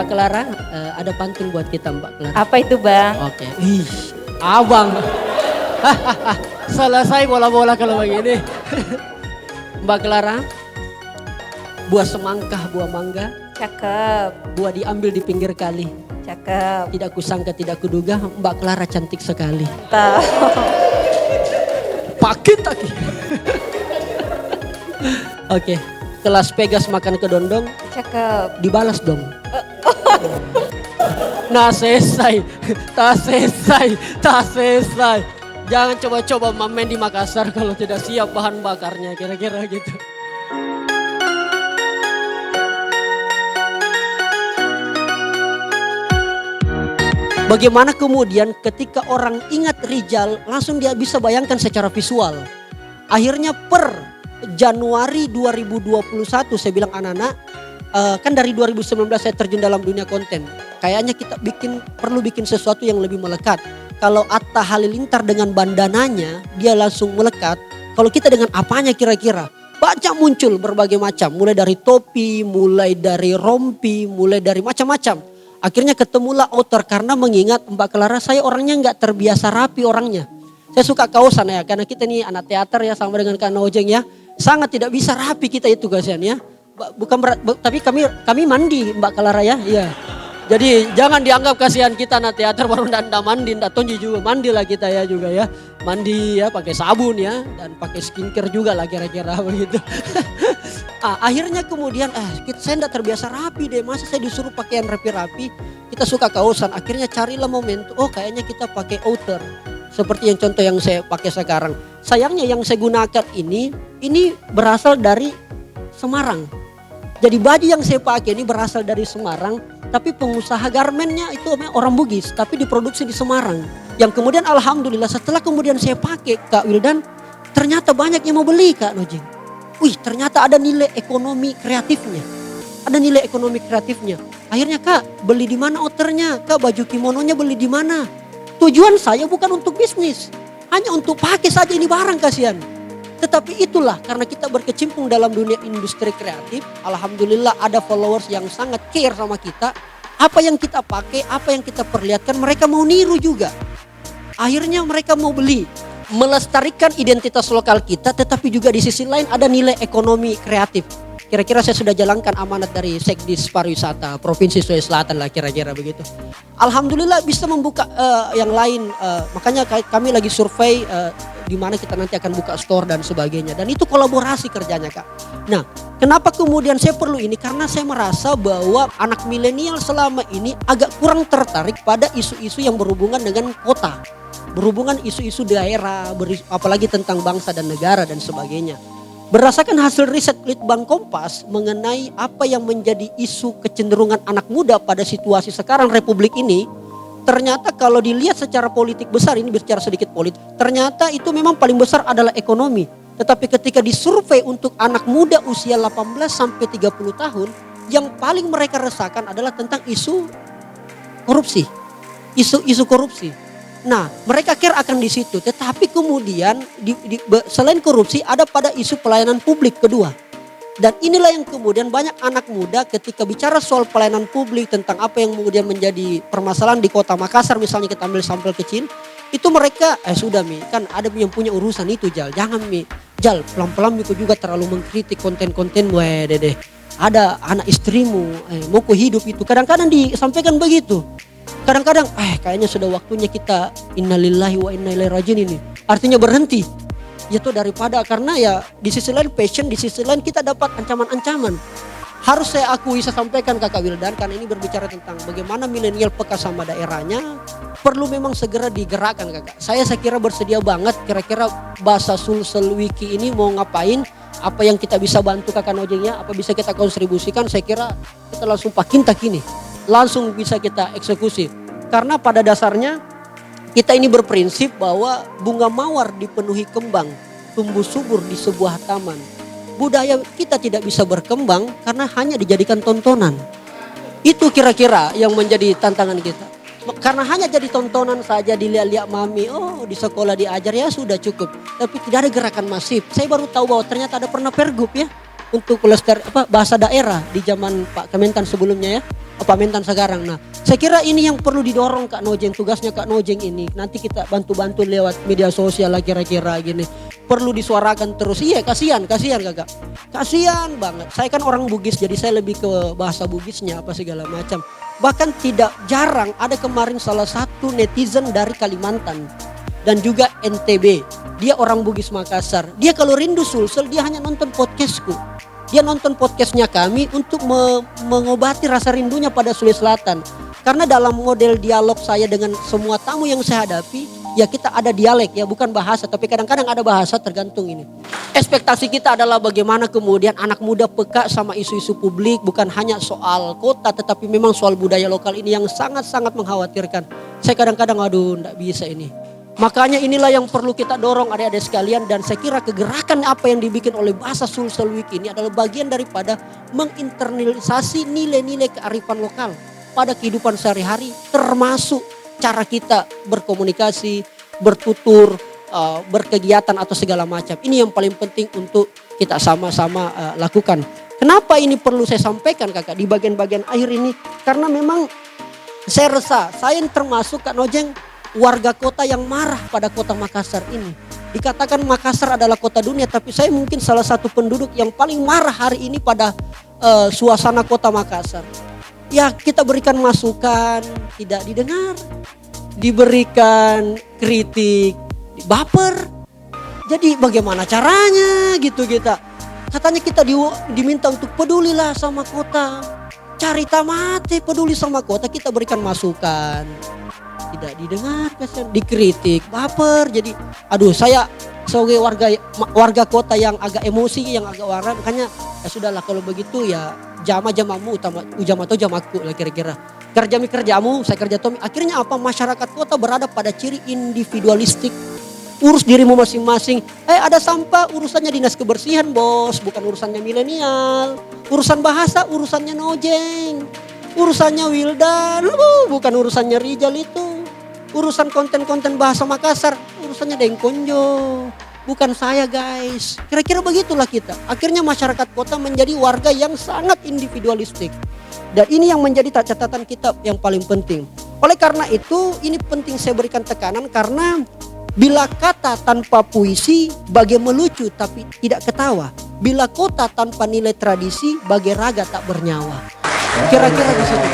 Clara, ada pantun buat kita Mbak Clara. Apa itu Bang? Oke. Ih, abang. Selesai bola-bola kalau begini. Mbak Clara, buah semangka, buah mangga, Cakep, buah diambil di pinggir kali. cakep. Tidak kusangka, tidak kuduga, Mbak Clara cantik sekali. Tahu. Paket lagi. Oke, kelas Pegas makan kedondong, Cakep. dibalas dong. Nah selesai, tak selesai, tak selesai. Jangan coba-coba mamen di Makassar kalau tidak siap bahan bakarnya, kira-kira gitu. Bagaimana kemudian ketika orang ingat Rijal, langsung dia bisa bayangkan secara visual. Akhirnya per Januari 2021 saya bilang anak-anak, kan dari 2019 saya terjun dalam dunia konten. Kayaknya kita perlu bikin sesuatu yang lebih melekat. Kalau Atta Halilintar dengan bandananya dia langsung melekat. Kalau kita dengan apanya kira-kira? Banyak muncul berbagai macam. Mulai dari topi, mulai dari rompi, mulai dari macam-macam. Akhirnya ketemulah outer karena mengingat Mbak Clara saya orangnya nggak terbiasa rapi orangnya. Saya suka kaosan ya karena kita nih anak teater ya sama dengan Kak Nojeng ya. Sangat tidak bisa rapi kita itu kasihan ya. Bukan berat, tapi kami mandi Mbak Clara ya. Iya. Jadi jangan dianggap kasihan kita anak teater baru ndak mandi, ndak tonji juga mandi lah kita ya juga ya. Mandi ya pakai sabun ya dan pakai skincare juga lah kira-kira begitu. Akhirnya kemudian saya ndak terbiasa rapi deh, masa saya disuruh pakaian rapi-rapi. Kita suka kaosan, akhirnya carilah momentum. Oh kayaknya kita pakai outer. Seperti yang contoh yang saya pakai sekarang. Sayangnya yang saya gunakan ini berasal dari Semarang. Jadi baju yang saya pakai ini berasal dari Semarang, tapi pengusaha garmennya itu orang Bugis, tapi diproduksi di Semarang. Yang kemudian alhamdulillah setelah kemudian saya pakai Kak Wildan, ternyata banyak yang mau beli Kak Nojeng. Wih ternyata ada nilai ekonomi kreatifnya. Ada nilai ekonomi kreatifnya. Akhirnya Kak beli di mana outernya? Kak baju kimononya beli di mana? Tujuan saya bukan untuk bisnis. Hanya untuk pakai saja ini barang kasihan. Tetapi itulah karena kita berkecimpung dalam dunia industri kreatif. Alhamdulillah ada followers yang sangat care sama kita. Apa yang kita pakai, apa yang kita perlihatkan mereka mau niru juga. Akhirnya mereka mau beli. Melestarikan identitas lokal kita tetapi juga di sisi lain ada nilai ekonomi kreatif. Kira-kira saya sudah jalankan amanat dari Sekdis Pariwisata Provinsi Sulawesi Selatan lah kira-kira begitu. Alhamdulillah bisa membuka yang lain. Makanya kami lagi survei di mana kita nanti akan buka store dan sebagainya. Dan itu kolaborasi kerjanya Kak. Nah kenapa kemudian saya perlu ini? Karena saya merasa bahwa anak milenial selama ini agak kurang tertarik pada isu-isu yang berhubungan dengan kota. Berhubungan isu-isu daerah, apalagi tentang bangsa dan negara dan sebagainya. Berdasarkan hasil riset Litbang Kompas mengenai apa yang menjadi isu kecenderungan anak muda pada situasi sekarang Republik ini, ternyata kalau dilihat secara politik besar, ini bicara sedikit politik, ternyata itu memang paling besar adalah ekonomi. Tetapi ketika disurvei untuk anak muda usia 18 sampai 30 tahun, yang paling mereka resahkan adalah tentang isu korupsi. Isu korupsi. Nah, mereka care akan di situ. Tetapi kemudian selain korupsi ada pada isu pelayanan publik kedua. Dan inilah yang kemudian banyak anak muda ketika bicara soal pelayanan publik tentang apa yang kemudian menjadi permasalahan di Kota Makassar misalnya kita ambil sampel kecil, itu mereka sudah Mi, kan ada yang punya urusan itu Jal. Jangan Mi, Jal pelan-pelan Miku juga terlalu mengkritik konten-konten deh. Ada anak istrimu, mau ku hidup itu. Kadang-kadang disampaikan begitu. Kadang-kadang kayaknya sudah waktunya kita innalillahi wa inna ilaihi rajiun ini. Artinya berhenti. Yaitu daripada karena ya di sisi lain passion, di sisi lain kita dapat ancaman-ancaman. Harus saya akui, saya sampaikan Kakak Wildan karena ini berbicara tentang bagaimana milenial peka sama daerahnya. Perlu memang segera digerakkan Kakak. Saya kira bersedia banget kira-kira bahasa Sulsel Wiki ini mau ngapain. Apa yang kita bisa bantu Kakak Nojeng ya, apa bisa kita kontribusikan, saya kira kita langsung pakintak ini. Langsung bisa kita eksekusi. Karena pada dasarnya kita ini berprinsip bahwa bunga mawar dipenuhi kembang, tumbuh subur di sebuah taman. Budaya kita tidak bisa berkembang karena hanya dijadikan tontonan. Itu kira-kira yang menjadi tantangan kita. Karena hanya jadi tontonan saja, dilihat-lihat mami, di sekolah diajar ya sudah cukup. Tapi tidak ada gerakan masif. Saya baru tahu bahwa ternyata ada pernah pergub ya untuk bahasa daerah di zaman Pak Kementan sebelumnya ya. Mentan sekarang. Nah, saya kira ini yang perlu didorong Kak Nojeng, tugasnya Kak Nojeng ini. Nanti kita bantu-bantu lewat media sosial lah kira-kira gini. Perlu disuarakan terus. Iya, kasihan Kakak. Kasihan banget. Saya kan orang Bugis, jadi saya lebih ke bahasa Bugisnya apa segala macam. Bahkan tidak jarang ada kemarin salah satu netizen dari Kalimantan dan juga NTB. Dia orang Bugis Makassar. Dia kalau rindu Sulsel dia hanya nonton podcastku. Dia nonton podcastnya kami untuk mengobati rasa rindunya pada Sulawesi Selatan. Karena dalam model dialog saya dengan semua tamu yang saya hadapi, ya kita ada dialek ya, bukan bahasa, tapi kadang-kadang ada bahasa tergantung ini. Ekspektasi kita adalah bagaimana kemudian anak muda peka sama isu-isu publik, bukan hanya soal kota, tetapi memang soal budaya lokal ini yang sangat-sangat mengkhawatirkan. Saya kadang-kadang enggak bisa ini. Makanya inilah yang perlu kita dorong adik-adik sekalian, dan saya kira kegerakan apa yang dibikin oleh Bahasa Sulsel Week ini adalah bagian daripada menginternalisasi nilai-nilai kearifan lokal pada kehidupan sehari-hari, termasuk cara kita berkomunikasi, bertutur, berkegiatan atau segala macam. Ini yang paling penting untuk kita sama-sama lakukan. Kenapa ini perlu saya sampaikan Kakak di bagian-bagian akhir ini? Karena memang saya resah, saya termasuk Kak Nojeng warga kota yang marah pada kota Makassar ini. Dikatakan Makassar adalah kota dunia, tapi saya mungkin salah satu penduduk yang paling marah hari ini pada suasana kota Makassar. Ya, kita berikan masukan, tidak didengar. Diberikan kritik, baper. Jadi bagaimana caranya gitu kita. Katanya kita diminta untuk pedulilah sama kota. Cari tamate, peduli sama kota, kita berikan masukan. Tidak didengar, dikritik, baper. Jadi aduh, saya sebagai warga kota yang agak emosi, yang agak warna, makanya ya sudahlah kalau begitu ya jamamu utama ujam atau jamaku lah kira-kira. Kerjamu, saya kerja Tommy. Akhirnya apa? Masyarakat kota berada pada ciri individualistik. Urus dirimu masing-masing. Ada sampah, urusannya dinas kebersihan bos, bukan urusannya milenial. Urusan bahasa, urusannya Nojeng. Urusannya Wildan, bukan urusannya Rijal itu. Urusan konten-konten bahasa Makassar, urusannya Dengkonjo. Bukan saya guys. Kira-kira begitulah kita. Akhirnya masyarakat kota menjadi warga yang sangat individualistik. Dan ini yang menjadi catatan kita yang paling penting. Oleh karena itu ini penting saya berikan tekanan, karena bila kata tanpa puisi bagai melucu tapi tidak ketawa. Bila kota tanpa nilai tradisi bagai raga tak bernyawa. Kira-kira di situ.